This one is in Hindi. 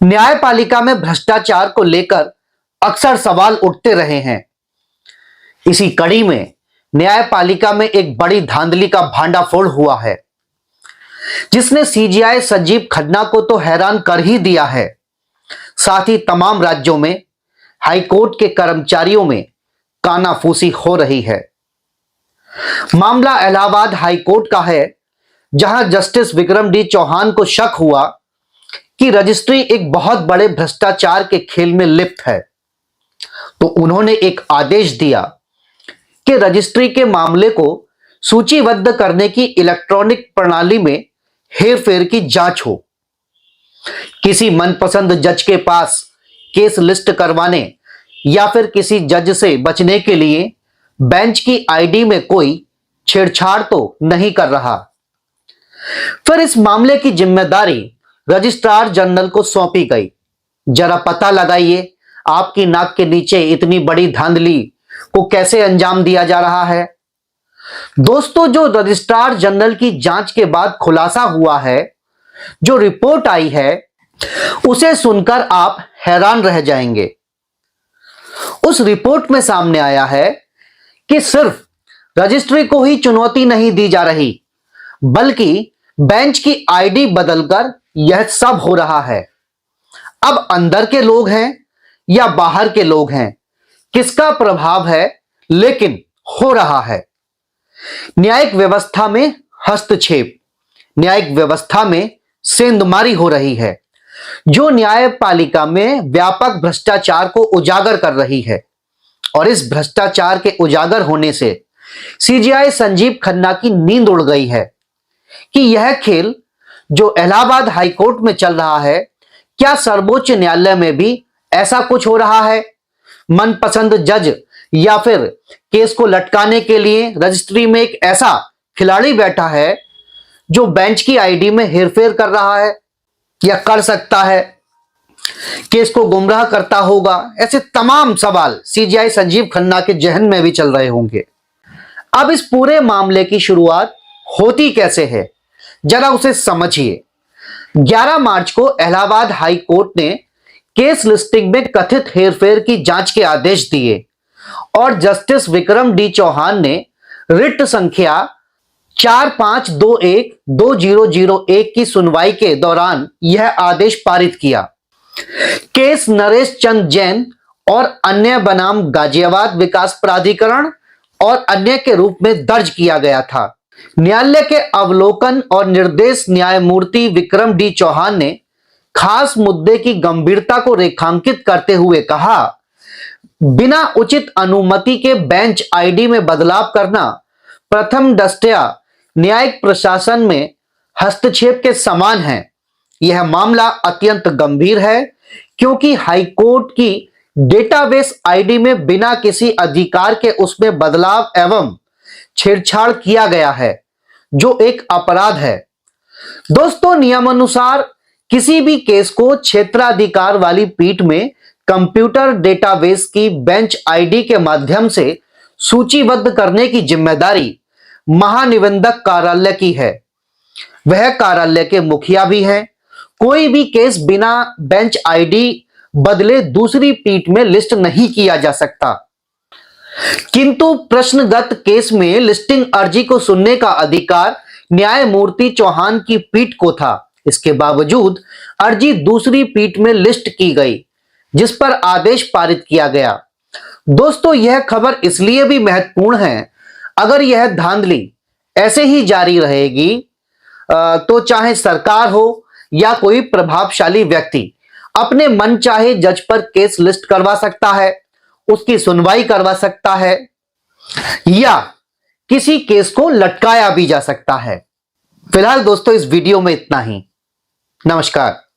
न्यायपालिका में भ्रष्टाचार को लेकर अक्सर सवाल उठते रहे हैं। इसी कड़ी में न्यायपालिका में एक बड़ी धांधली का भांडाफोड़ हुआ है, जिसने सीजीआई संजीव खन्ना को तो हैरान कर ही दिया है। साथ ही तमाम राज्यों में हाईकोर्ट के कर्मचारियों में कानाफूसी हो रही है। मामला इलाहाबाद हाईकोर्ट का है, जहां जस्टिस विक्रम डी चौहान को शक हुआ कि रजिस्ट्री एक बहुत बड़े भ्रष्टाचार के खेल में लिप्त है, तो उन्होंने एक आदेश दिया कि रजिस्ट्री के मामले को सूचीबद्ध करने की इलेक्ट्रॉनिक प्रणाली में हेरफेर की जांच हो। किसी मनपसंद जज के पास केस लिस्ट करवाने या फिर किसी जज से बचने के लिए बेंच की आईडी में कोई छेड़छाड़ तो नहीं कर रहा। फिर इस मामले की जिम्मेदारी रजिस्ट्रार जनरल को सौंपी गई। जरा पता लगाइए, आपकी नाक के नीचे इतनी बड़ी धांधली को कैसे अंजाम दिया जा रहा है। दोस्तों, जो रजिस्ट्रार जनरल की जांच के बाद खुलासा हुआ है, जो रिपोर्ट आई है, उसे सुनकर आप हैरान रह जाएंगे। उस रिपोर्ट में सामने आया है कि सिर्फ रजिस्ट्री को ही चुनौती नहीं दी जा रही, बल्कि बेंच की आईडी बदलकर यह सब हो रहा है। अब अंदर के लोग हैं या बाहर के लोग हैं, किसका प्रभाव है, लेकिन हो रहा है। न्यायिक व्यवस्था में हस्तक्षेप, न्यायिक व्यवस्था में सेंधमारी हो रही है, जो न्यायपालिका में व्यापक भ्रष्टाचार को उजागर कर रही है। और इस भ्रष्टाचार के उजागर होने से सीजीआई संजीव खन्ना की नींद उड़ गई है कि यह खेल जो इलाहाबाद हाईकोर्ट में चल रहा है, क्या सर्वोच्च न्यायालय में भी ऐसा कुछ हो रहा है। मनपसंद जज या फिर केस को लटकाने के लिए रजिस्ट्री में एक ऐसा खिलाड़ी बैठा है जो बेंच की आईडी में हेरफेर कर रहा है या कर सकता है, केस को गुमराह करता होगा। ऐसे तमाम सवाल सीजीआई संजीव खन्ना के जहन में भी चल रहे होंगे। अब इस पूरे मामले की शुरुआत होती कैसे है, जरा उसे समझिए। 11 मार्च को इलाहाबाद हाई कोर्ट ने केस लिस्टिंग में कथित हेरफेर की जांच के आदेश दिए और जस्टिस विक्रम डी चौहान ने रिट संख्या 4521-2001 की सुनवाई के दौरान यह आदेश पारित किया। केस नरेश चंद जैन और अन्य बनाम गाजियाबाद विकास प्राधिकरण और अन्य के रूप में दर्ज किया गया था। न्यायालय के अवलोकन और निर्देश न्यायमूर्ति विक्रम डी चौहान ने खास मुद्दे की गंभीरता को रेखांकित करते हुए कहा, बिना उचित अनुमति के बेंच आईडी में बदलाव करना प्रथम दृष्टया न्यायिक प्रशासन में हस्तक्षेप के समान है। यह मामला अत्यंत गंभीर है, क्योंकि हाईकोर्ट की डेटाबेस आईडी में बिना किसी अधिकार के उसमें बदलाव एवं छेड़छाड़ किया गया है, जो एक अपराध है। दोस्तों, नियमानुसार किसी भी केस को क्षेत्राधिकार वाली पीठ में कंप्यूटर डेटाबेस की बेंच आईडी के माध्यम से सूचीबद्ध करने की जिम्मेदारी महानिबंधक कार्यालय की है। वह कार्यालय के मुखिया भी हैं। कोई भी केस बिना बेंच आईडी बदले दूसरी पीठ में लिस्ट नहीं किया जा सकता, किंतु प्रश्नगत केस में लिस्टिंग अर्जी को सुनने का अधिकार न्यायमूर्ति चौहान की पीठ को था। इसके बावजूद अर्जी दूसरी पीठ में लिस्ट की गई, जिस पर आदेश पारित किया गया। दोस्तों, यह खबर इसलिए भी महत्वपूर्ण है, अगर यह धांधली ऐसे ही जारी रहेगी तो चाहे सरकार हो या कोई प्रभावशाली व्यक्ति अपने मनचाहे जज पर केस लिस्ट करवा सकता है, उसकी सुनवाई करवा सकता है या किसी केस को लटकाया भी जा सकता है। फिलहाल दोस्तों, इस वीडियो में इतना ही। नमस्कार।